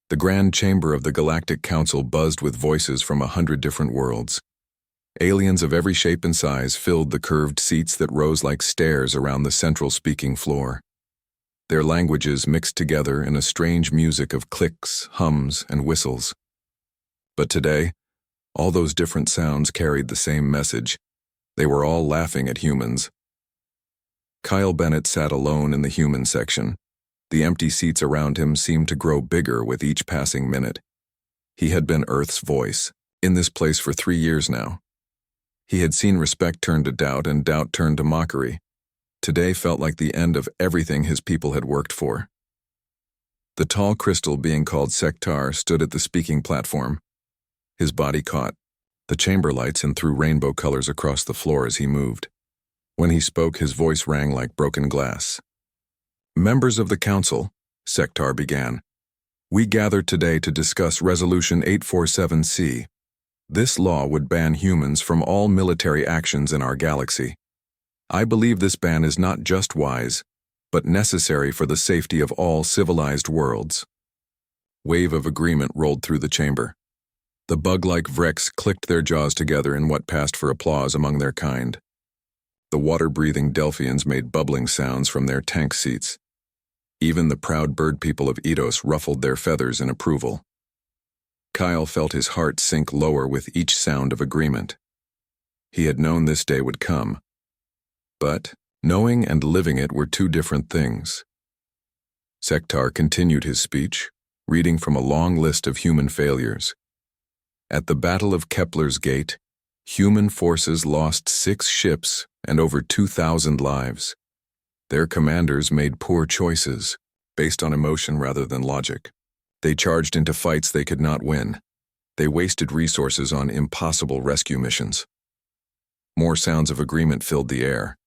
The grand chamber of the Galactic Council buzzed with voices from 100 different worlds. Aliens of every shape and size filled the curved seats that rose like stairs around the central speaking floor. Their languages mixed together in a strange music of clicks, hums, and whistles. But today, all those different sounds carried the same message. They were all laughing at humans. Kyle Bennett sat alone in the human section. The empty seats around him seemed to grow bigger with each passing minute. He had been Earth's voice, in this place for 3 years now. He had seen respect turn to doubt and doubt turn to mockery. Today felt like the end of everything his people had worked for. The tall crystal being called Sectar stood at the speaking platform. His body caught the chamber lights and threw rainbow colors across the floor as he moved. When he spoke, his voice rang like broken glass. "Members of the Council," Sectar began, "we gathered today to discuss Resolution 847C. This law would ban humans from all military actions in our galaxy. I believe this ban is not just wise, but necessary for the safety of all civilized worlds." Wave of agreement rolled through the chamber. The bug-like Vrex clicked their jaws together in what passed for applause among their kind. The water-breathing Delphians made bubbling sounds from their tank seats. Even the proud bird people of Eidos ruffled their feathers in approval. Kyle felt his heart sink lower with each sound of agreement. He had known this day would come. But knowing and living it were two different things. Sectar continued his speech, reading from a long list of human failures. At the Battle of Kepler's Gate, human forces lost 6 ships and over 2,000 lives. Their commanders made poor choices, based on emotion rather than logic. They charged into fights they could not win. They wasted resources on impossible rescue missions. More sounds of agreement filled the air.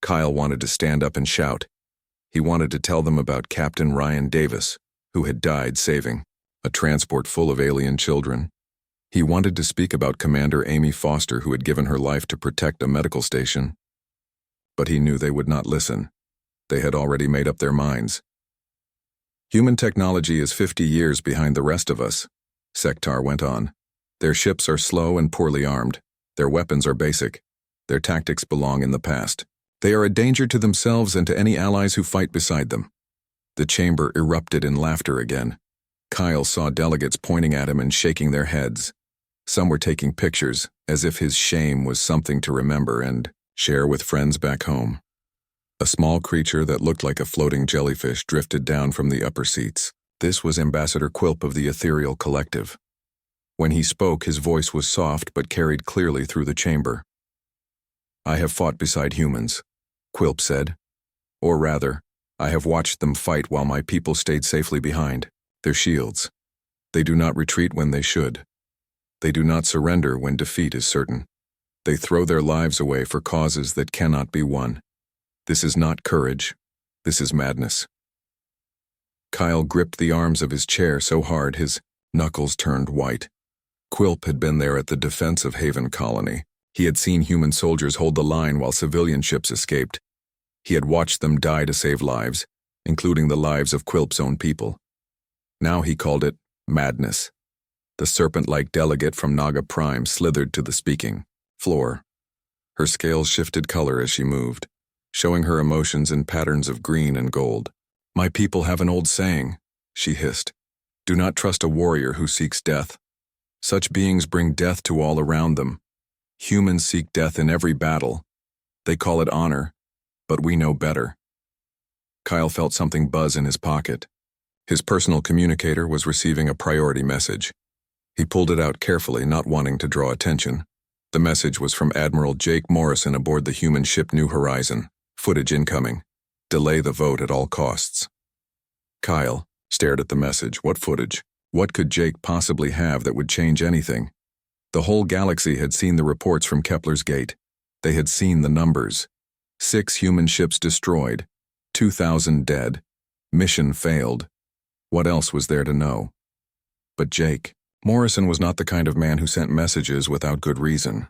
Kyle wanted to stand up and shout. He wanted to tell them about Captain Ryan Davis, who had died saving a transport full of alien children. He wanted to speak about Commander Amy Foster, who had given her life to protect a medical station. But he knew they would not listen. They had already made up their minds. "Human technology is 50 years behind the rest of us," Sectar went on. "Their ships are slow and poorly armed. Their weapons are basic. Their tactics belong in the past. They are a danger to themselves and to any allies who fight beside them." The chamber erupted in laughter again. Kyle saw delegates pointing at him and shaking their heads. Some were taking pictures, as if his shame was something to remember and share with friends back home. A small creature that looked like a floating jellyfish drifted down from the upper seats. This was Ambassador Quilp of the Ethereal Collective. When he spoke, his voice was soft but carried clearly through the chamber. "I have fought beside humans," Quilp said. "Or rather, I have watched them fight while my people stayed safely behind. Their shields. They do not retreat when they should. They do not surrender when defeat is certain. They throw their lives away for causes that cannot be won. This is not courage. This is madness." Kyle gripped the arms of his chair so hard his knuckles turned white. Quilp had been there at the defense of Haven Colony. He had seen human soldiers hold the line while civilian ships escaped. He had watched them die to save lives, including the lives of Quilp's own people. Now he called it madness. The serpent-like delegate from Naga Prime slithered to the speaking floor. Her scales shifted color as she moved, showing her emotions in patterns of green and gold. "My people have an old saying," she hissed. "Do not trust a warrior who seeks death. Such beings bring death to all around them. Humans seek death in every battle. They call it honor, but we know better." Kyle felt something buzz in his pocket. His personal communicator was receiving a priority message. He pulled it out carefully, not wanting to draw attention. The message was from Admiral Jake Morrison aboard the human ship New Horizon. Footage incoming. Delay the vote at all costs. Kyle stared at the message. What footage? What could Jake possibly have that would change anything? The whole galaxy had seen the reports from Kepler's Gate. They had seen the numbers. 6 human ships destroyed. 2,000 dead. Mission failed. What else was there to know? But Jake. Morrison was not the kind of man who sent messages without good reason.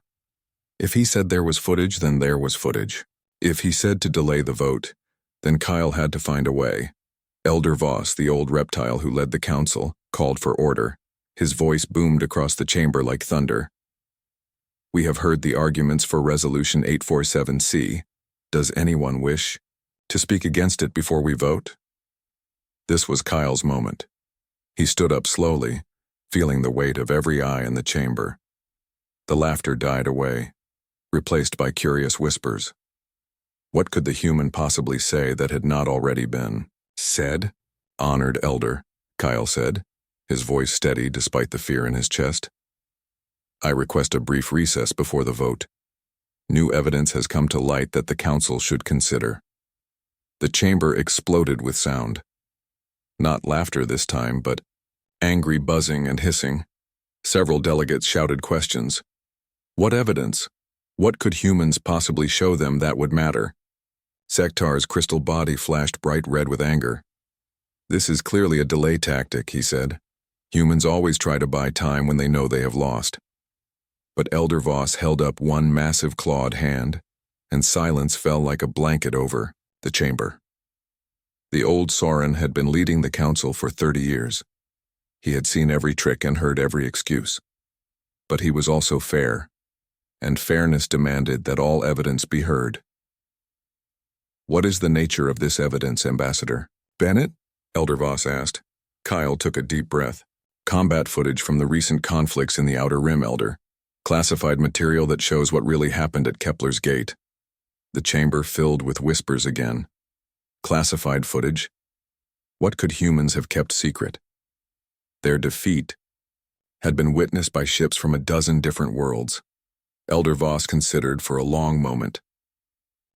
If he said there was footage, then there was footage. If he said to delay the vote, then Kyle had to find a way. Elder Voss, the old reptile who led the council, called for order. His voice boomed across the chamber like thunder. We have heard the arguments for Resolution 847C. Does anyone wish to speak against it before we vote? This was Kyle's moment. He stood up slowly, feeling the weight of every eye in the chamber. The laughter died away, replaced by curious whispers. What could the human possibly say that had not already been said? Honored Elder, Kyle said, his voice steady despite the fear in his chest. I request a brief recess before the vote. New evidence has come to light that the council should consider. The chamber exploded with sound. Not laughter this time, but angry buzzing and hissing. Several delegates shouted questions. What evidence? What could humans possibly show them that would matter? Sektar's crystal body flashed bright red with anger. This is clearly a delay tactic, he said. Humans always try to buy time when they know they have lost. But Elder Voss held up one massive clawed hand, and silence fell like a blanket over the chamber. The old Soren had been leading the council for 30 years. He had seen every trick and heard every excuse. But he was also fair, and fairness demanded that all evidence be heard. What is the nature of this evidence, Ambassador? Bennett? Elder Voss asked. Kyle took a deep breath. Combat footage from the recent conflicts in the Outer Rim, Elder. Classified material that shows what really happened at Kepler's Gate. The chamber filled with whispers again. Classified footage? What could humans have kept secret? Their defeat had been witnessed by ships from a dozen different worlds. Elder Voss considered for a long moment.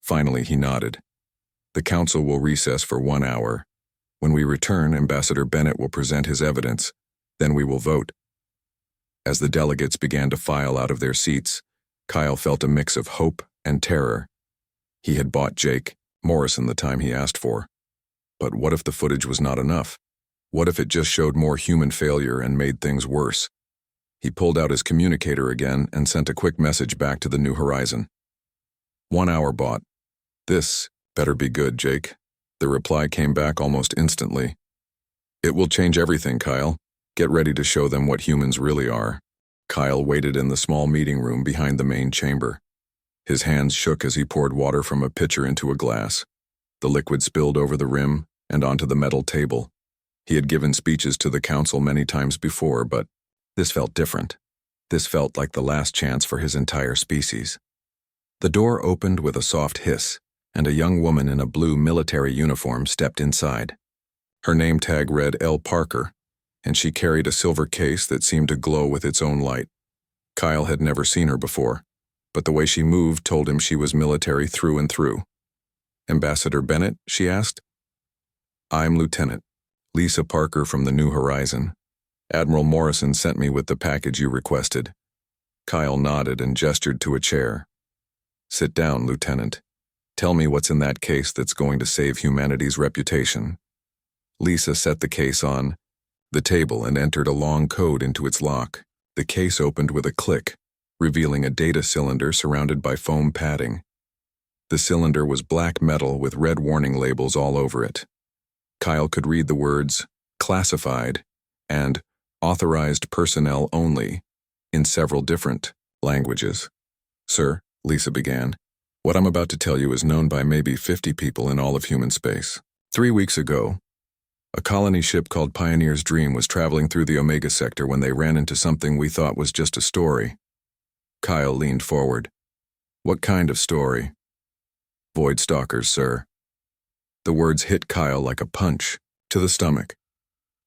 Finally, he nodded. The council will recess for 1 hour. When we return, Ambassador Bennett will present his evidence. Then we will vote. As the delegates began to file out of their seats, Kyle felt a mix of hope and terror. He had bought Jake Morrison the time he asked for. But what if the footage was not enough? What if it just showed more human failure and made things worse? He pulled out his communicator again and sent a quick message back to the New Horizon. 1 hour bought. This better be good, Jake. The reply came back almost instantly. It will change everything, Kyle. Get ready to show them what humans really are. Kyle waited in the small meeting room behind the main chamber. His hands shook as he poured water from a pitcher into a glass. The liquid spilled over the rim and onto the metal table. He had given speeches to the council many times before, but this felt different. This felt like the last chance for his entire species. The door opened with a soft hiss, and a young woman in a blue military uniform stepped inside. Her name tag read L. Parker, and she carried a silver case that seemed to glow with its own light. Kyle had never seen her before, but the way she moved told him she was military through and through. Ambassador Bennett, she asked. I'm Lieutenant Lisa Parker from the New Horizon. Admiral Morrison sent me with the package you requested. Kyle nodded and gestured to a chair. Sit down, Lieutenant. Tell me what's in that case that's going to save humanity's reputation. Lisa set the case on the table and entered a long code into its lock. The case opened with a click, revealing a data cylinder surrounded by foam padding. The cylinder was black metal with red warning labels all over it. Kyle could read the words, classified, and authorized personnel only, in several different languages. Sir, Lisa began, what I'm about to tell you is known by maybe 50 people in all of human space. 3 weeks ago, a colony ship called Pioneer's Dream was traveling through the Omega Sector when they ran into something we thought was just a story. Kyle leaned forward. What kind of story? Void Stalkers, sir. The words hit Kyle like a punch to the stomach.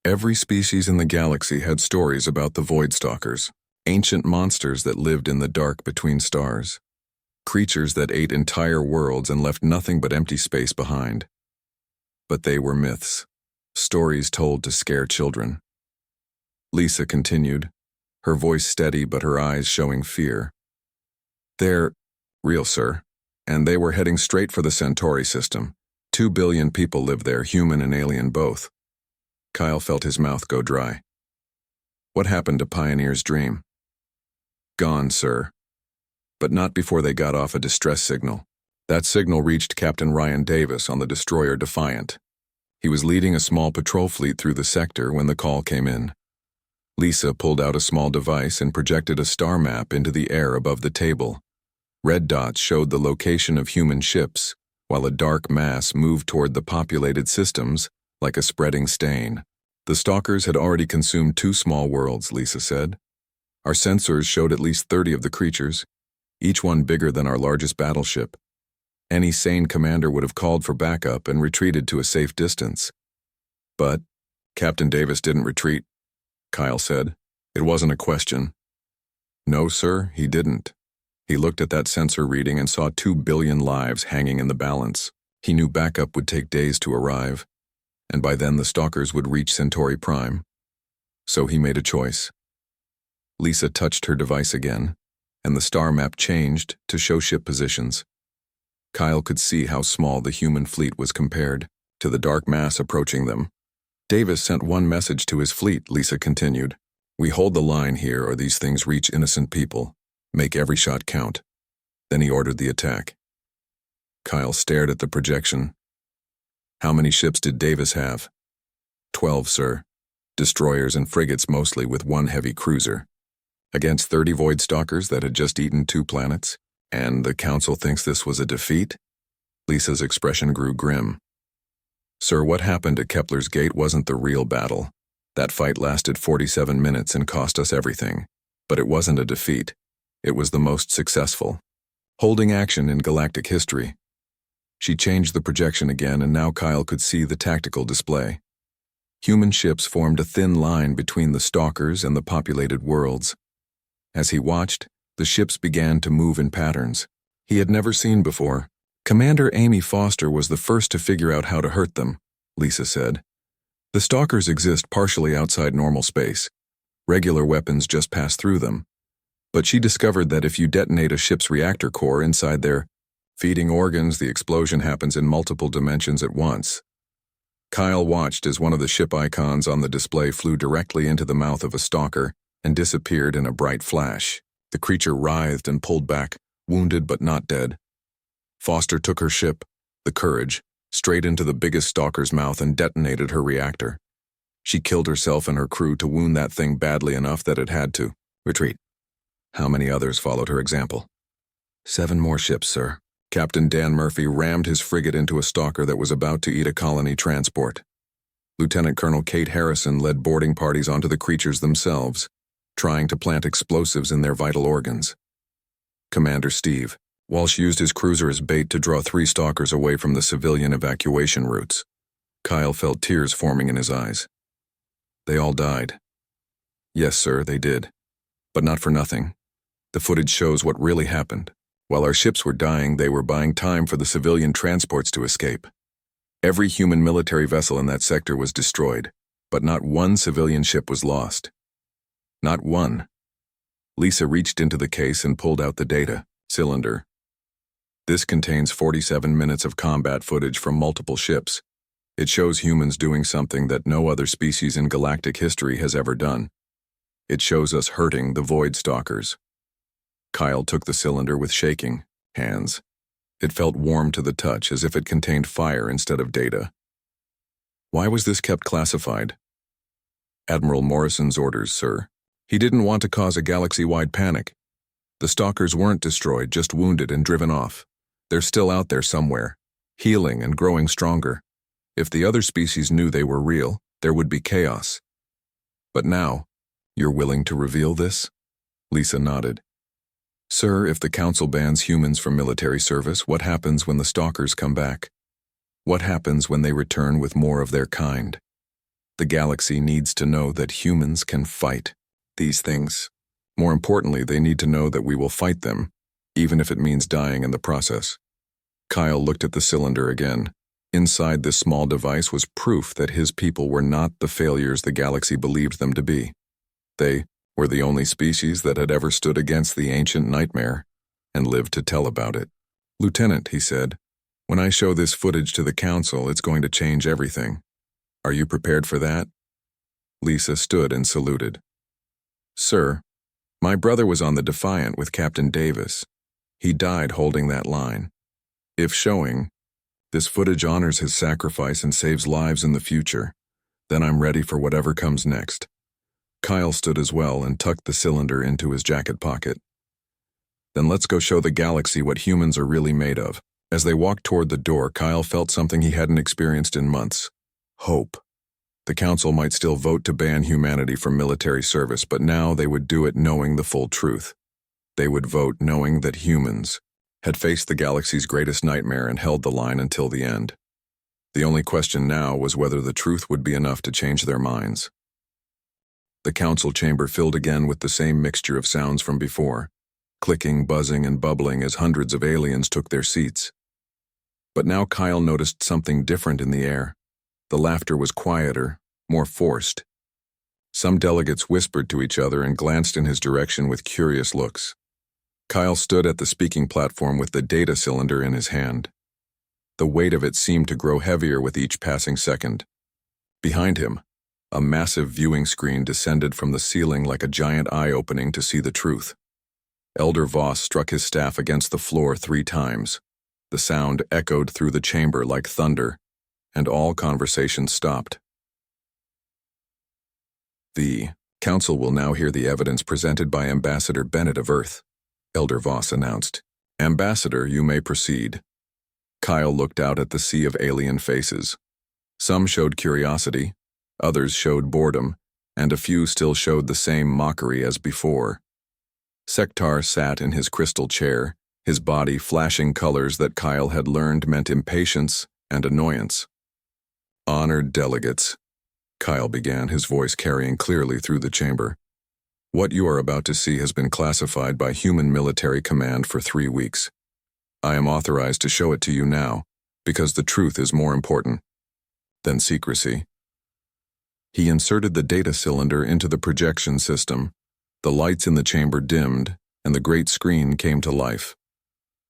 Every species in the galaxy had stories about the Void Stalkers, ancient monsters that lived in the dark between stars. Creatures that ate entire worlds and left nothing but empty space behind. But they were myths, stories told to scare children. Lisa continued, her voice steady but her eyes showing fear. They're real, sir, and they were heading straight for the Centauri system. 2 billion people live there, human and alien both. Kyle felt his mouth go dry. What happened to Pioneer's Dream? Gone, sir. But not before they got off a distress signal. That signal reached Captain Ryan Davis on the destroyer Defiant. He was leading a small patrol fleet through the sector when the call came in. Lisa pulled out a small device and projected a star map into the air above the table. Red dots showed the location of human ships, while a dark mass moved toward the populated systems like a spreading stain. The stalkers had already consumed 2 small worlds, Lisa said. Our sensors showed at least 30 of the creatures, each one bigger than our largest battleship. Any sane commander would have called for backup and retreated to a safe distance. But Captain Davis didn't retreat, Kyle said. It wasn't a question. No, sir, he didn't. He looked at that sensor reading and saw 2 billion lives hanging in the balance. He knew backup would take days to arrive, and by then the stalkers would reach Centauri Prime. So he made a choice. Lisa touched her device again, and the star map changed to show ship positions. Kyle could see how small the human fleet was compared to the dark mass approaching them. Davis sent one message to his fleet, Lisa continued. We hold the line here or these things reach innocent people. Make every shot count. Then he ordered the attack. Kyle stared at the projection. How many ships did Davis have? 12, sir. Destroyers and frigates mostly, with 1 heavy cruiser. Against 30 void stalkers that had just eaten 2 planets? And the Council thinks this was a defeat? Lisa's expression grew grim. Sir, what happened at Kepler's Gate wasn't the real battle. That fight lasted 47 minutes and cost us everything. But it wasn't a defeat. It was the most successful holding action in galactic history. She changed the projection again, and now Kyle could see the tactical display. Human ships formed a thin line between the stalkers and the populated worlds. As he watched, the ships began to move in patterns he had never seen before. Commander Amy Foster was the first to figure out how to hurt them, Lisa said. The stalkers exist partially outside normal space. Regular weapons just pass through them. But she discovered that if you detonate a ship's reactor core inside their feeding organs, the explosion happens in multiple dimensions at once. Kyle watched as one of the ship icons on the display flew directly into the mouth of a stalker and disappeared in a bright flash. The creature writhed and pulled back, wounded but not dead. Foster took her ship, the Courage, straight into the biggest stalker's mouth and detonated her reactor. She killed herself and her crew to wound that thing badly enough that it had to retreat. How many others followed her example? 7 more ships, sir. Captain Dan Murphy rammed his frigate into a stalker that was about to eat a colony transport. Lieutenant Colonel Kate Harrison led boarding parties onto the creatures themselves, trying to plant explosives in their vital organs. Commander Steve Walsh used his cruiser as bait to draw 3 stalkers away from the civilian evacuation routes. Kyle felt tears forming in his eyes. They all died. Yes, sir, they did. But not for nothing. The footage shows what really happened. While our ships were dying, they were buying time for the civilian transports to escape. Every human military vessel in that sector was destroyed, but not one civilian ship was lost. Not one. Lisa reached into the case and pulled out the data cylinder. This contains 47 minutes of combat footage from multiple ships. It shows humans doing something that no other species in galactic history has ever done. It shows us hurting the Void Stalkers. Kyle took the cylinder with shaking hands. It felt warm to the touch, as if it contained fire instead of data. Why was this kept classified? Admiral Morrison's orders, sir. He didn't want to cause a galaxy-wide panic. The stalkers weren't destroyed, just wounded and driven off. They're still out there somewhere, healing and growing stronger. If the other species knew they were real, there would be chaos. But now, you're willing to reveal this? Lisa nodded. Sir, if the Council bans humans from military service, what happens when the stalkers come back? What happens when they return with more of their kind? The galaxy needs to know that humans can fight these things. More importantly, they need to know that we will fight them, even if it means dying in the process. Kyle looked at the cylinder again. Inside this small device was proof that his people were not the failures the galaxy believed them to be. They were the only species that had ever stood against the ancient nightmare and lived to tell about it. Lieutenant, he said, when I show this footage to the Council, it's going to change everything. Are you prepared for that? Lisa stood and saluted. Sir, my brother was on the Defiant with Captain Davis. He died holding that line. If showing, This footage honors his sacrifice and saves lives in the future. Then I'm ready for whatever comes next. Kyle stood as well and tucked the cylinder into his jacket pocket. Then let's go show the galaxy what humans are really made of. As they walked toward the door, Kyle felt something he hadn't experienced in months. Hope. The council might still vote to ban humanity from military service, but now they would do it knowing the full truth. They would vote knowing that humans had faced the galaxy's greatest nightmare and held the line until the end. The only question now was whether the truth would be enough to change their minds. The council chamber filled again with the same mixture of sounds from before, clicking, buzzing, and bubbling as hundreds of aliens took their seats. But now Kyle noticed something different in the air. The laughter was quieter, more forced. Some delegates whispered to each other and glanced in his direction with curious looks. Kyle stood at the speaking platform with the data cylinder in his hand. The weight of it seemed to grow heavier with each passing second. Behind him, a massive viewing screen descended from the ceiling like a giant eye opening to see the truth. Elder Voss struck his staff against the floor 3 times. The sound echoed through the chamber like thunder, and all conversation stopped. The council will now hear the evidence presented by Ambassador Bennett of Earth, Elder Voss announced. Ambassador, you may proceed. Kyle looked out at the sea of alien faces. Some showed curiosity, others showed boredom, and a few still showed the same mockery as before. Sektar sat in his crystal chair, his body flashing colors that Kyle had learned meant impatience and annoyance. Honored delegates, Kyle began, his voice carrying clearly through the chamber. What you are about to see has been classified by Human Military Command for 3 weeks. I am authorized to show it to you now, because the truth is more important than secrecy. He inserted the data cylinder into the projection system. The lights in the chamber dimmed, and the great screen came to life.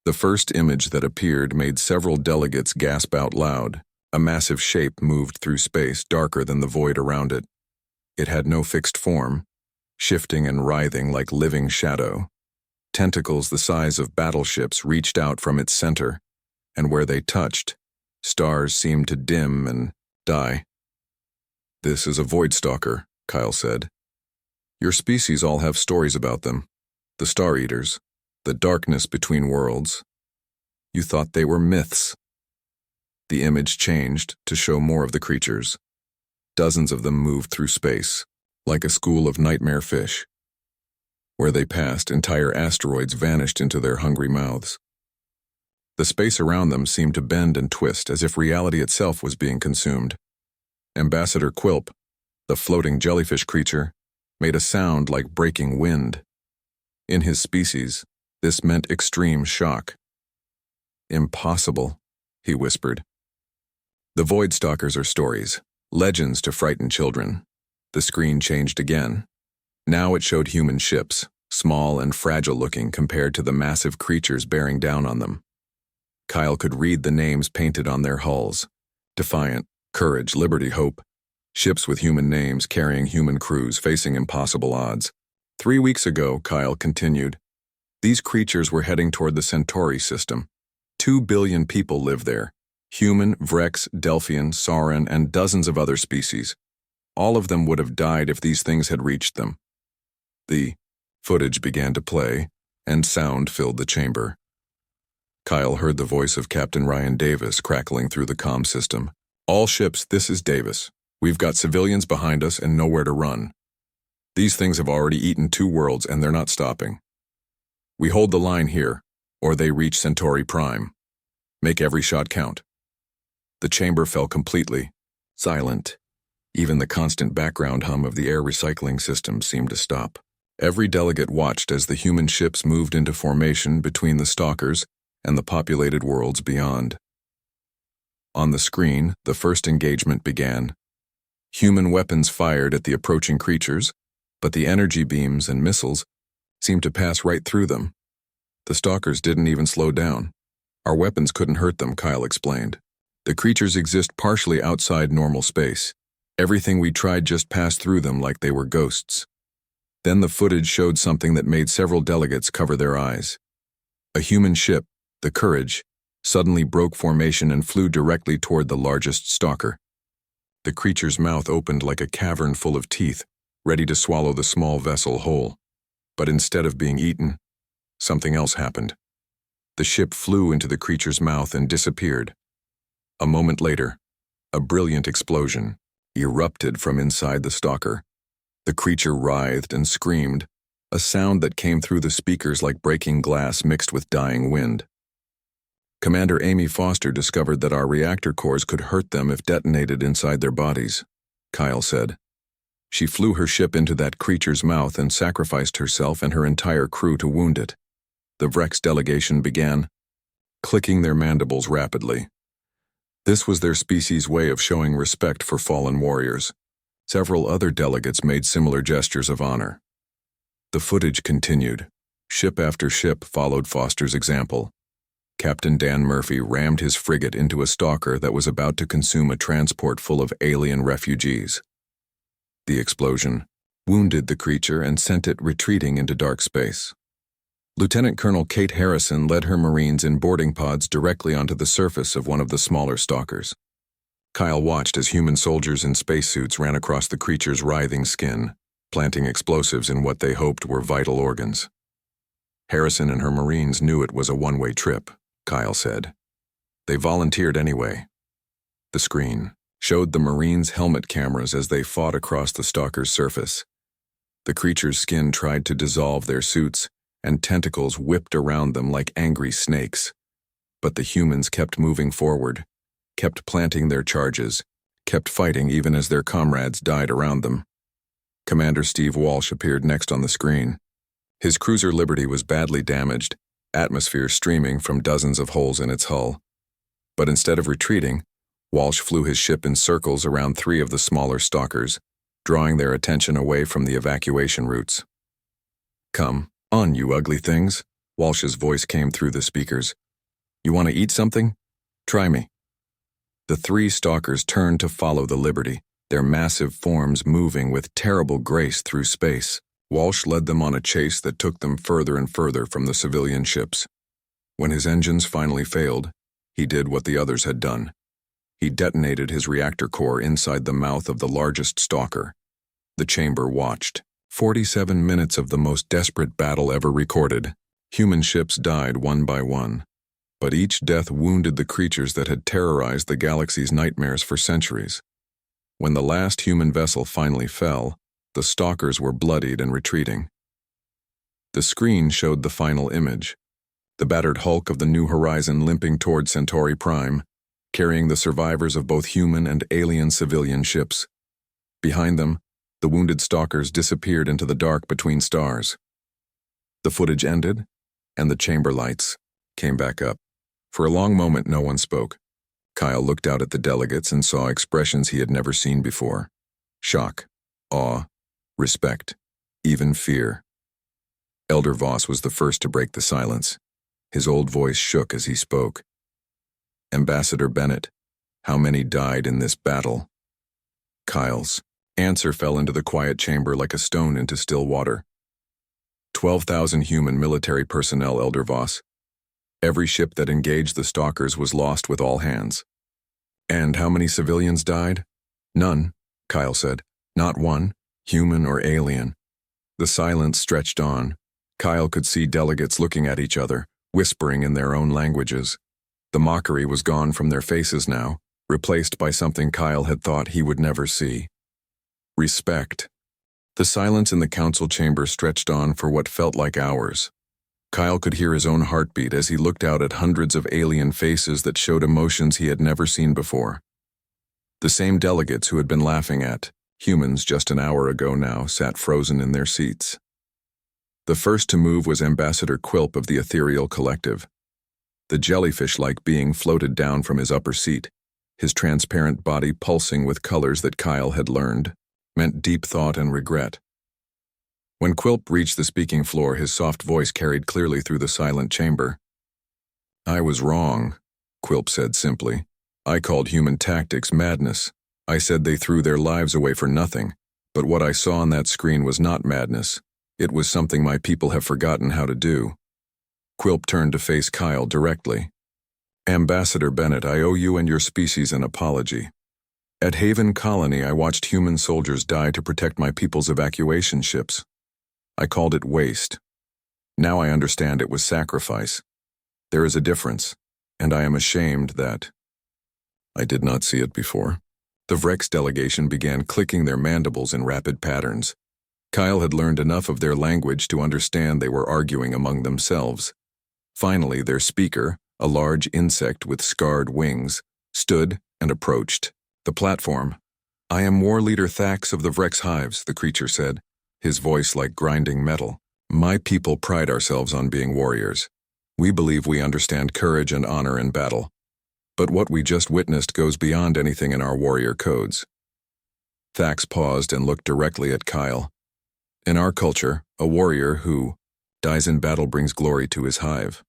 The first image that appeared made several delegates gasp out loud. A massive shape moved through space, darker than the void around it. It had no fixed form, shifting and writhing like living shadow. Tentacles the size of battleships reached out from its center, and where they touched, stars seemed to dim and die. This is a Void Stalker, Kyle said. Your species all have stories about them. The Star Eaters, the darkness between worlds. You thought they were myths. The image changed to show more of the creatures. Dozens of them moved through space, like a school of nightmare fish. Where they passed, entire asteroids vanished into their hungry mouths. The space around them seemed to bend and twist as if reality itself was being consumed. Ambassador Quilp, the floating jellyfish creature, made a sound like breaking wind. In his species, this meant extreme shock. Impossible, he whispered. The Void Stalkers are stories, legends to frighten children. The screen changed again. Now it showed human ships, small and fragile-looking compared to the massive creatures bearing down on them. Kyle could read the names painted on their hulls. Defiant, Courage, Liberty, Hope. Ships with human names carrying human crews facing impossible odds. 3 weeks ago, Kyle continued, these creatures were heading toward the Centauri system. 2 billion people live there. Human, Vrex, Delphian, Sauran, and dozens of other species. All of them would have died if these things had reached them. The footage began to play, and sound filled the chamber. Kyle heard the voice of Captain Ryan Davis crackling through the comm system. All ships, this is Davis. We've got civilians behind us and nowhere to run. These things have already eaten 2 worlds and they're not stopping. We hold the line here, or they reach Centauri Prime. Make every shot count. The chamber fell completely silent. Even the constant background hum of the air recycling system seemed to stop. Every delegate watched as the human ships moved into formation between the stalkers and the populated worlds beyond. On the screen, the first engagement began. Human weapons fired at the approaching creatures, but the energy beams and missiles seemed to pass right through them. The stalkers didn't even slow down. Our weapons couldn't hurt them, Kyle explained. The creatures exist partially outside normal space. Everything we tried just passed through them like they were ghosts. Then the footage showed something that made several delegates cover their eyes. A human ship, the Courage, suddenly broke formation and flew directly toward the largest stalker. The creature's mouth opened like a cavern full of teeth, ready to swallow the small vessel whole. But instead of being eaten, something else happened. The ship flew into the creature's mouth and disappeared. A moment later, a brilliant explosion erupted from inside the stalker. The creature writhed and screamed, a sound that came through the speakers like breaking glass mixed with dying wind. Commander Amy Foster discovered that our reactor cores could hurt them if detonated inside their bodies, Kyle said. She flew her ship into that creature's mouth and sacrificed herself and her entire crew to wound it. The Vrex delegation began clicking their mandibles rapidly. This was their species' way of showing respect for fallen warriors. Several other delegates made similar gestures of honor. The footage continued. Ship after ship followed Foster's example. Captain Dan Murphy rammed his frigate into a stalker that was about to consume a transport full of alien refugees. The explosion wounded the creature and sent it retreating into dark space. Lieutenant Colonel Kate Harrison led her Marines in boarding pods directly onto the surface of one of the smaller stalkers. Kyle watched as human soldiers in spacesuits ran across the creature's writhing skin, planting explosives in what they hoped were vital organs. Harrison and her Marines knew it was a one-way trip, Kyle said. They volunteered anyway. The screen showed the Marines' helmet cameras as they fought across the stalker's surface. The creature's skin tried to dissolve their suits, and tentacles whipped around them like angry snakes. But the humans kept moving forward, kept planting their charges, kept fighting even as their comrades died around them. Commander Steve Walsh appeared next on the screen. His cruiser Liberty was badly damaged, atmosphere streaming from dozens of holes in its hull. But instead of retreating, Walsh flew his ship in circles around 3 of the smaller stalkers, drawing their attention away from the evacuation routes. "Come on, you ugly things," Walsh's voice came through the speakers. "You want to eat something? Try me." The 3 stalkers turned to follow the Liberty, their massive forms moving with terrible grace through space. Walsh led them on a chase that took them further and further from the civilian ships. When his engines finally failed, he did what the others had done. He detonated his reactor core inside the mouth of the largest stalker. The chamber watched. 47 minutes of the most desperate battle ever recorded. Human ships died one by one. But each death wounded the creatures that had terrorized the galaxy's nightmares for centuries. When the last human vessel finally fell, the stalkers were bloodied and retreating. The screen showed the final image. The battered hulk of the New Horizon limping toward Centauri Prime, carrying the survivors of both human and alien civilian ships. Behind them, the wounded stalkers disappeared into the dark between stars. The footage ended, and the chamber lights came back up. For a long moment, no one spoke. Kyle looked out at the delegates and saw expressions he had never seen before. Shock, awe, respect, even fear. Elder Voss was the first to break the silence. His old voice shook as he spoke. "Ambassador Bennett, how many died in this battle?" Kyle's answer fell into the quiet chamber like a stone into still water. 12,000 human military personnel, Elder Voss. Every ship that engaged the stalkers was lost with all hands. "And how many civilians died?" "None," Kyle said. "Not one, human or alien." The silence stretched on. Kyle could see delegates looking at each other, whispering in their own languages. The mockery was gone from their faces now, replaced by something Kyle had thought he would never see. Respect. The silence in the council chamber stretched on for what felt like hours. Kyle could hear his own heartbeat as he looked out at hundreds of alien faces that showed emotions he had never seen before. The same delegates who had been laughing at humans just an hour ago now sat frozen in their seats. The first to move was Ambassador Quilp of the Ethereal Collective. The jellyfish-like being floated down from his upper seat, his transparent body pulsing with colors that Kyle had learned, meant deep thought and regret. When Quilp reached the speaking floor, his soft voice carried clearly through the silent chamber. "I was wrong," Quilp said simply. "I called human tactics madness. I said they threw their lives away for nothing, but what I saw on that screen was not madness. It was something my people have forgotten how to do." Quilp turned to face Kyle directly. Ambassador Bennett, I owe you and your species an apology. At Haven Colony, I watched human soldiers die to protect my people's evacuation ships. I called it waste. Now I understand it was sacrifice. There is a difference, and I am ashamed that I did not see it before. The Vrex delegation began clicking their mandibles in rapid patterns. Kyle had learned enough of their language to understand they were arguing among themselves. Finally, their speaker, a large insect with scarred wings, stood and approached the platform. I am War Leader Thax of the Vrex Hives, the creature said, his voice like grinding metal. My people pride ourselves on being warriors. We believe we understand courage and honor in battle. But what we just witnessed goes beyond anything in our warrior codes. Thax paused and looked directly at Kyle. In our culture, a warrior who dies in battle brings glory to his hive.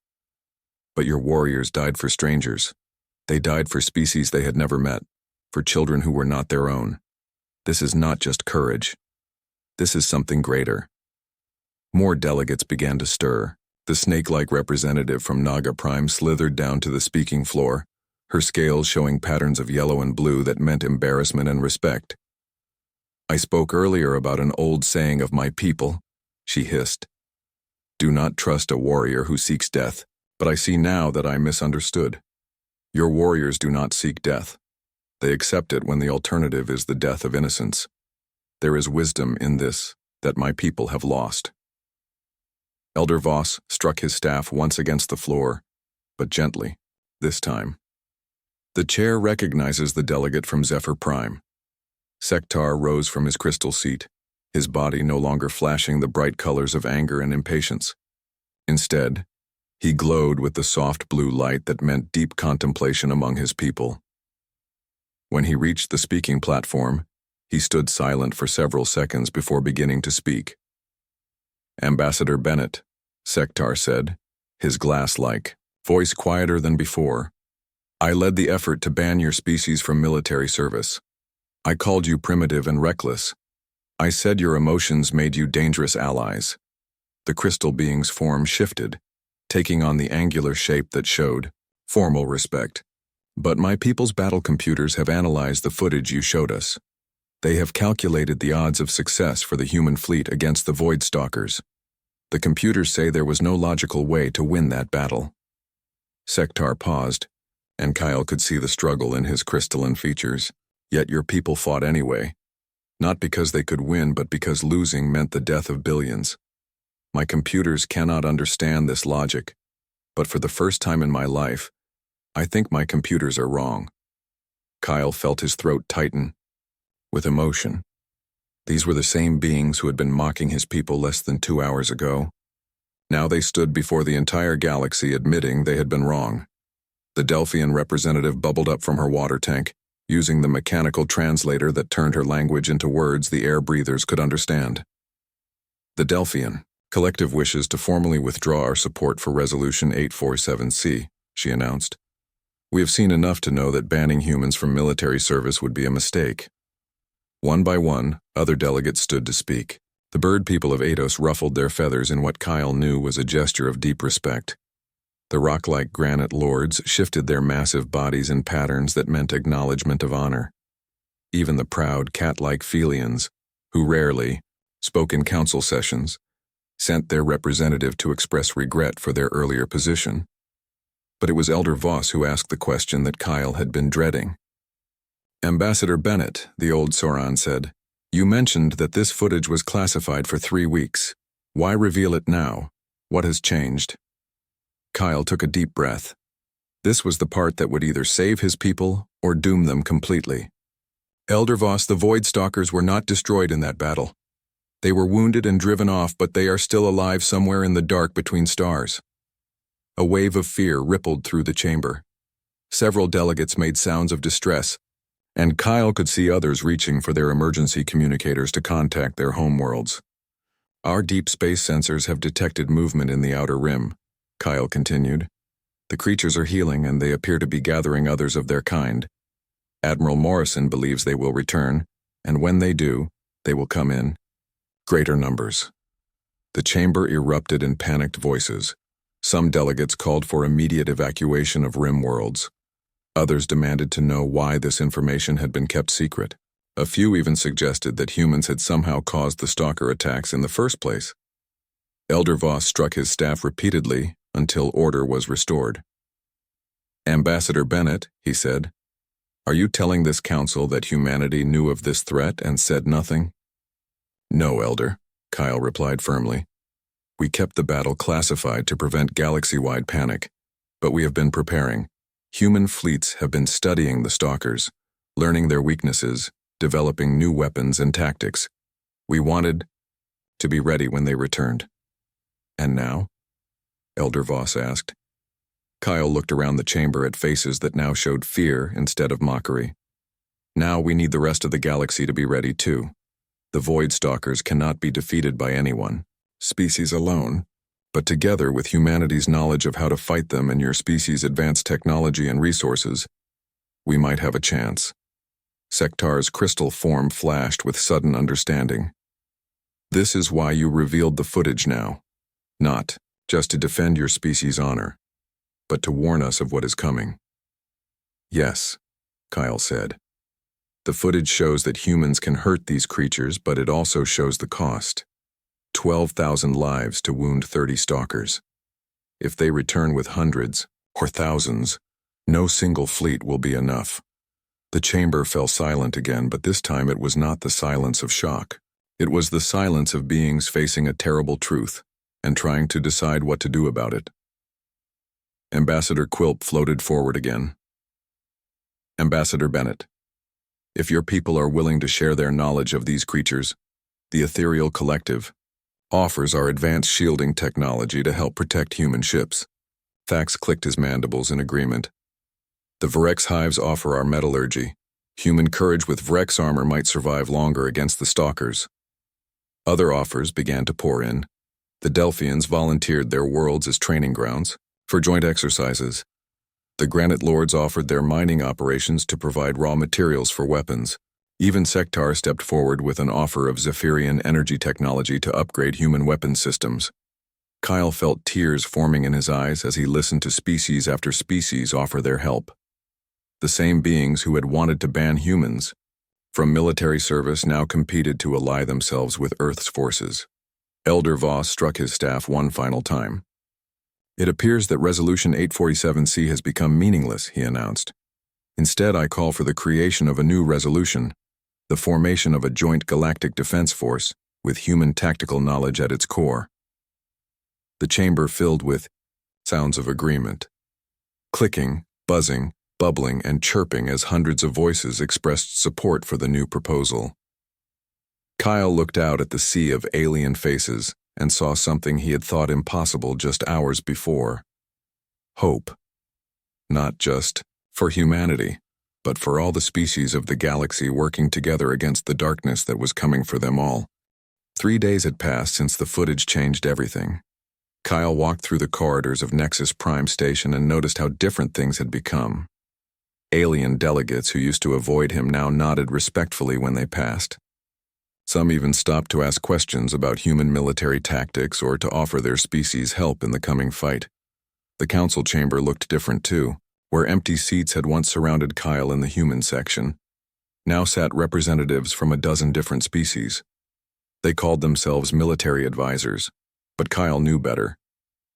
But your warriors died for strangers. They died for species they had never met, for children who were not their own. This is not just courage. This is something greater. More delegates began to stir. The snake-like representative from Naga Prime slithered down to the speaking floor, her scales showing patterns of yellow and blue that meant embarrassment and respect. I spoke earlier about an old saying of my people, she hissed. Do not trust a warrior who seeks death, but I see now that I misunderstood. Your warriors do not seek death. They accept it when the alternative is the death of innocence. There is wisdom in this that my people have lost. Elder Voss struck his staff once against the floor, but gently, this time. The chair recognizes the delegate from Zephyr Prime. Sektar rose from his crystal seat, his body no longer flashing the bright colors of anger and impatience. Instead, he glowed with the soft blue light that meant deep contemplation among his people. When he reached the speaking platform, he stood silent for several seconds before beginning to speak. Ambassador Bennett, Sektar said, his glass-like voice quieter than before. I led the effort to ban your species from military service. I called you primitive and reckless. I said your emotions made you dangerous allies. The crystal being's form shifted, taking on the angular shape that showed formal respect. But my people's battle computers have analyzed the footage you showed us. They have calculated the odds of success for the human fleet against the Void Stalkers. The computers say there was no logical way to win that battle. Sektar paused, and Kyle could see the struggle in his crystalline features. Yet your people fought anyway. Not because they could win, but because losing meant the death of billions. My computers cannot understand this logic, but for the first time in my life, I think my computers are wrong. Kyle felt his throat tighten with emotion. These were the same beings who had been mocking his people less than 2 hours ago. Now they stood before the entire galaxy admitting they had been wrong. The Delphian representative bubbled up from her water tank, using the mechanical translator that turned her language into words the air breathers could understand. The Delphian collective wishes to formally withdraw our support for Resolution 847C, she announced. We have seen enough to know that banning humans from military service would be a mistake. One by one, other delegates stood to speak. The bird people of Ados ruffled their feathers in what Kyle knew was a gesture of deep respect. The rock-like granite lords shifted their massive bodies in patterns that meant acknowledgement of honor. Even the proud cat-like Felians, who rarely spoke in council sessions, sent their representative to express regret for their earlier position. But it was Elder Voss who asked the question that Kyle had been dreading. Ambassador Bennett, the old Soran said, you mentioned that this footage was classified for 3 weeks. Why reveal it now? What has changed? Kyle took a deep breath. This was the part that would either save his people or doom them completely. Elder Voss, the Void Stalkers were not destroyed in that battle. They were wounded and driven off, but they are still alive somewhere in the dark between stars. A wave of fear rippled through the chamber. Several delegates made sounds of distress, and Kyle could see others reaching for their emergency communicators to contact their homeworlds. Our deep space sensors have detected movement in the outer rim, Kyle continued. The creatures are healing and they appear to be gathering others of their kind. Admiral Morrison believes they will return, and when they do, they will come in greater numbers. The chamber erupted in panicked voices. Some delegates called for immediate evacuation of rim worlds. Others demanded to know why this information had been kept secret. A few even suggested that humans had somehow caused the stalker attacks in the first place. Elder Voss struck his staff repeatedly until order was restored. "Ambassador Bennett," he said, "are you telling this council that humanity knew of this threat and said nothing?" "No, Elder," Kyle replied firmly. "We kept the battle classified to prevent galaxy-wide panic, but we have been preparing. Human fleets have been studying the stalkers, learning their weaknesses, developing new weapons and tactics. We wanted to be ready when they returned." "And now?" Elder Voss asked. Kyle looked around the chamber at faces that now showed fear instead of mockery. "Now we need the rest of the galaxy to be ready too. The Void Stalkers cannot be defeated by anyone, species alone, but together with humanity's knowledge of how to fight them and your species' advanced technology and resources, we might have a chance." Sektar's crystal form flashed with sudden understanding. "This is why you revealed the footage now. Not just to defend your species' honor, but to warn us of what is coming." "Yes," Kyle said. "The footage shows that humans can hurt these creatures, but it also shows the cost. 12,000 lives to wound 30 stalkers. If they return with hundreds, or thousands, no single fleet will be enough." The chamber fell silent again, but this time it was not the silence of shock. It was the silence of beings facing a terrible truth and trying to decide what to do about it. Ambassador Quilp floated forward again. "Ambassador Bennett, if your people are willing to share their knowledge of these creatures, the Ethereal Collective offers our advanced shielding technology to help protect human ships." Thax clicked his mandibles in agreement. "The Vrex hives offer our metallurgy. Human courage with Vrex armor might survive longer against the stalkers." Other offers began to pour in. The Delphians volunteered their worlds as training grounds for joint exercises. The Granite Lords offered their mining operations to provide raw materials for weapons. Even Sektar stepped forward with an offer of Zephyrian energy technology to upgrade human weapon systems. Kyle felt tears forming in his eyes as he listened to species after species offer their help. The same beings who had wanted to ban humans from military service now competed to ally themselves with Earth's forces. Elder Voss struck his staff one final time. "It appears that Resolution 847C has become meaningless," he announced. "Instead, I call for the creation of a new resolution, the formation of a joint galactic defense force with human tactical knowledge at its core." The chamber filled with sounds of agreement. Clicking, buzzing, bubbling, and chirping as hundreds of voices expressed support for the new proposal. Kyle looked out at the sea of alien faces and saw something he had thought impossible just hours before. Hope. Not just for humanity, but for all the species of the galaxy working together against the darkness that was coming for them all. 3 days had passed since the footage changed everything. Kyle walked through the corridors of Nexus Prime Station and noticed how different things had become. Alien delegates who used to avoid him now nodded respectfully when they passed. Some even stopped to ask questions about human military tactics or to offer their species help in the coming fight. The council chamber looked different too, where empty seats had once surrounded Kyle in the human section. Now sat representatives from a dozen different species. They called themselves military advisors, but Kyle knew better.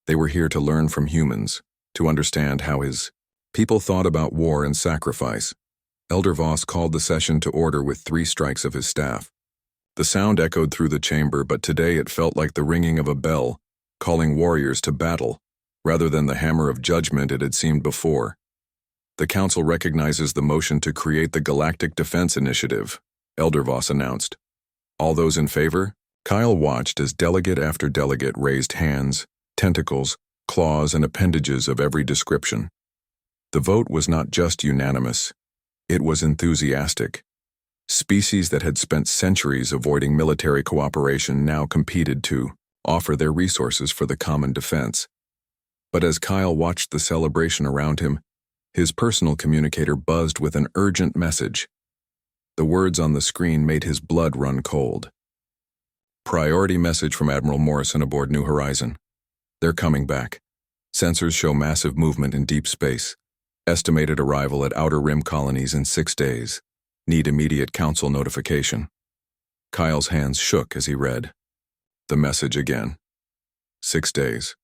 They were here to learn from humans, to understand how his people thought about war and sacrifice. Elder Voss called the session to order with 3 strikes of his staff. The sound echoed through the chamber, but today it felt like the ringing of a bell, calling warriors to battle, rather than the hammer of judgment it had seemed before. "The Council recognizes the motion to create the Galactic Defense Initiative," Elder Voss announced. "All those in favor?" Kyle watched as delegate after delegate raised hands, tentacles, claws, and appendages of every description. The vote was not just unanimous, it was enthusiastic. Species that had spent centuries avoiding military cooperation now competed to offer their resources for the common defense. But as Kyle watched the celebration around him, his personal communicator buzzed with an urgent message. The words on the screen made his blood run cold. "Priority message from Admiral Morrison aboard New Horizon. They're coming back. Sensors show massive movement in deep space. Estimated arrival at outer rim colonies in 6 days. Need immediate council notification. Kyle's hands shook as he read. The message again. 6 days.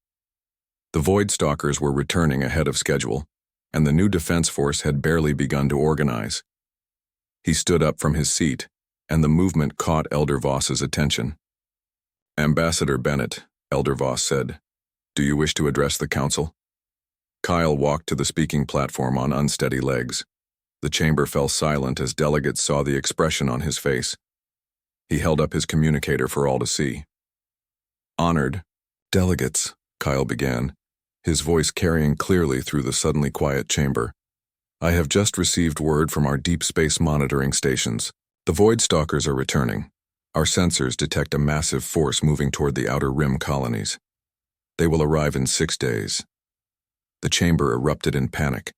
The Void Stalkers were returning ahead of schedule, and the new defense force had barely begun to organize. He stood up from his seat, and the movement caught Elder Voss's attention. Ambassador Bennett, Elder Voss said, do you wish to address the council? Kyle walked to the speaking platform on unsteady legs. The chamber fell silent as delegates saw the expression on his face. He held up his communicator for all to see. Honored delegates, Kyle began, his voice carrying clearly through the suddenly quiet chamber. I have just received word from our deep space monitoring stations. The Void Stalkers are returning. Our sensors detect a massive force moving toward the outer rim colonies. They will arrive in 6 days. The chamber erupted in panic.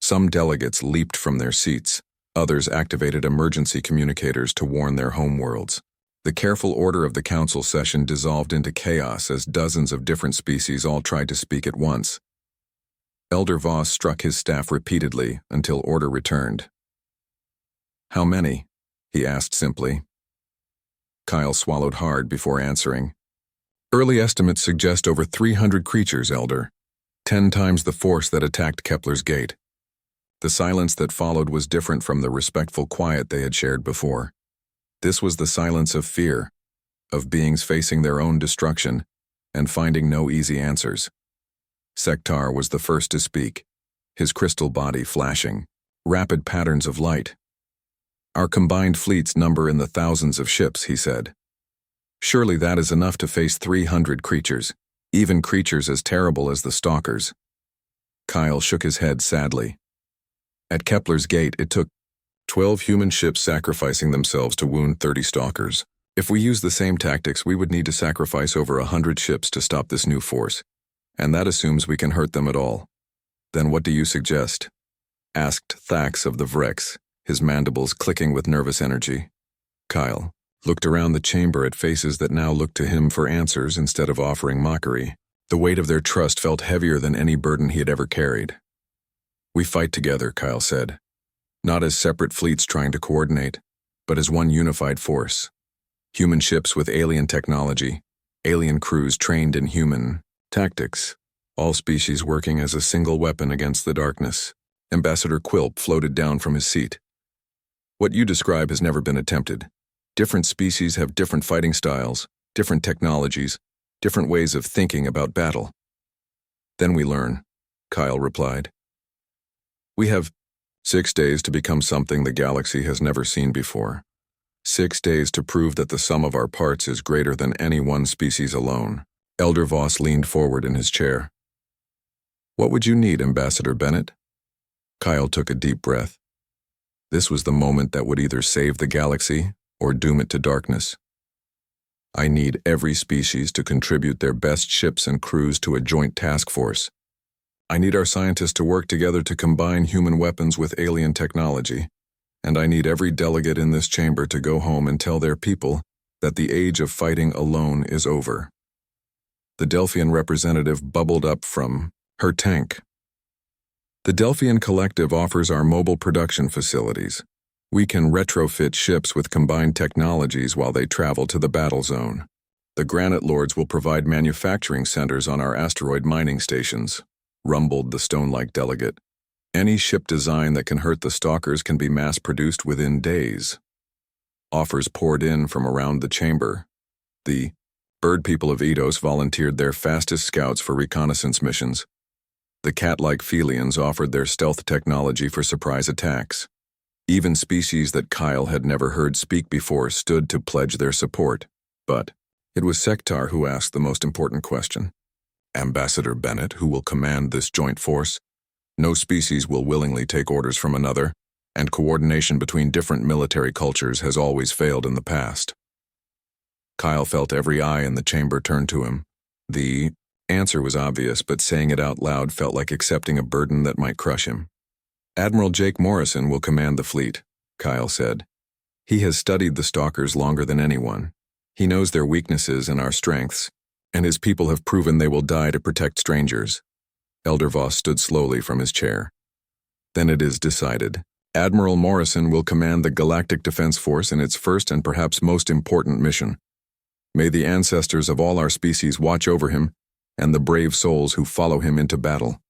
Some delegates leaped from their seats. Others activated emergency communicators to warn their homeworlds. The careful order of the council session dissolved into chaos as dozens of different species all tried to speak at once. Elder Voss struck his staff repeatedly until order returned. How many? He asked simply. Kyle swallowed hard before answering. Early estimates suggest over 300 creatures, Elder. 10 times the force that attacked Kepler's gate. The silence that followed was different from the respectful quiet they had shared before. This was the silence of fear, of beings facing their own destruction and finding no easy answers. Sektar was the first to speak, his crystal body flashing, rapid patterns of light. Our combined fleets number in the thousands of ships, he said. Surely that is enough to face 300 creatures, even creatures as terrible as the Stalkers. Kyle shook his head sadly. At Kepler's gate, it took 12 human ships sacrificing themselves to wound 30 Stalkers. If we use the same tactics, we would need to sacrifice over 100 ships to stop this new force, and that assumes we can hurt them at all. Then what do you suggest? Asked Thax of the Vrex, his mandibles clicking with nervous energy. Kyle looked around the chamber at faces that now looked to him for answers instead of offering mockery. The weight of their trust felt heavier than any burden he had ever carried. We fight together, Kyle said. Not as separate fleets trying to coordinate, but as one unified force. Human ships with alien technology, alien crews trained in human tactics, all species working as a single weapon against the darkness. Ambassador Quilp floated down from his seat. What you describe has never been attempted. Different species have different fighting styles, different technologies, different ways of thinking about battle. Then we learn, Kyle replied. We have 6 days to become something the galaxy has never seen before. 6 days to prove that the sum of our parts is greater than any one species alone. Elder Voss leaned forward in his chair. What would you need, Ambassador Bennett? Kyle took a deep breath. This was the moment that would either save the galaxy or doom it to darkness. I need every species to contribute their best ships and crews to a joint task force. I need our scientists to work together to combine human weapons with alien technology, and I need every delegate in this chamber to go home and tell their people that the age of fighting alone is over. The Delphian representative bubbled up from her tank. The Delphian Collective offers our mobile production facilities. We can retrofit ships with combined technologies while they travel to the battle zone. The Granite Lords will provide manufacturing centers on our asteroid mining stations, rumbled the stone-like delegate. Any ship design that can hurt the Stalkers can be mass-produced within days. Offers poured in from around the chamber. The bird people of Eidos volunteered their fastest scouts for reconnaissance missions. The cat-like Felians offered their stealth technology for surprise attacks. Even species that Kyle had never heard speak before stood to pledge their support. But it was Sektar who asked the most important question. Ambassador Bennett, who will command this joint force? No species will willingly take orders from another, and coordination between different military cultures has always failed in the past. Kyle felt every eye in the chamber turn to him. The answer was obvious, but saying it out loud felt like accepting a burden that might crush him. Admiral Jake Morrison will command the fleet, Kyle said. He has studied the Stalkers longer than anyone. He knows their weaknesses and our strengths, and his people have proven they will die to protect strangers. Elder Voss stood slowly from his chair. Then it is decided. Admiral Morrison will command the Galactic Defense Force in its first and perhaps most important mission. May the ancestors of all our species watch over him and the brave souls who follow him into battle.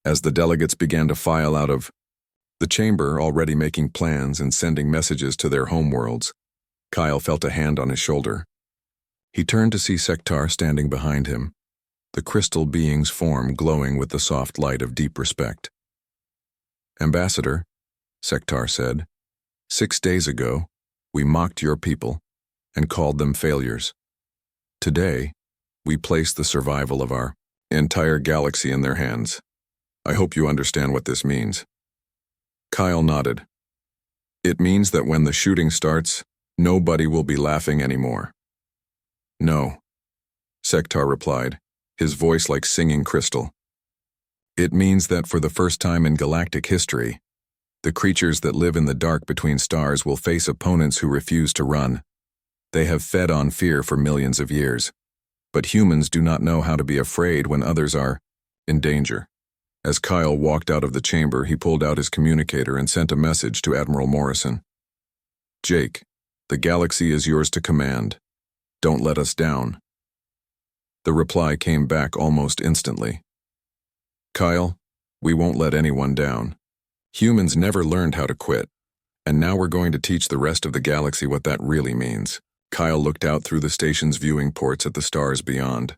As the delegates began to file out of the chamber, already making plans and sending messages to their homeworlds, Kyle felt a hand on his shoulder. He turned to see Sektar standing behind him, the crystal being's form glowing with the soft light of deep respect. "Ambassador," Sektar said, "6 days ago, we mocked your people and called them failures. Today, we place the survival of our entire galaxy in their hands. I hope you understand what this means." Kyle nodded. "It means that when the shooting starts, nobody will be laughing anymore." "No," Sektar replied, his voice like singing crystal. "It means that for the first time in galactic history, the creatures that live in the dark between stars will face opponents who refuse to run. They have fed on fear for millions of years, but humans do not know how to be afraid when others are in danger." As Kyle walked out of the chamber, he pulled out his communicator and sent a message to Admiral Morrison. "Jake, the galaxy is yours to command. Don't let us down." The reply came back almost instantly. "Kyle, we won't let anyone down. Humans never learned how to quit, and now we're going to teach the rest of the galaxy what that really means." Kyle looked out through the station's viewing ports at the stars beyond.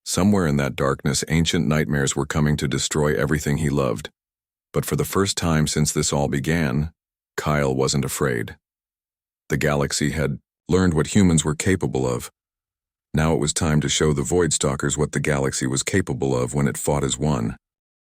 Somewhere in that darkness, ancient nightmares were coming to destroy everything he loved. But for the first time since this all began, Kyle wasn't afraid. The galaxy had learned what humans were capable of. Now it was time to show the Voidstalkers what the galaxy was capable of when it fought as one.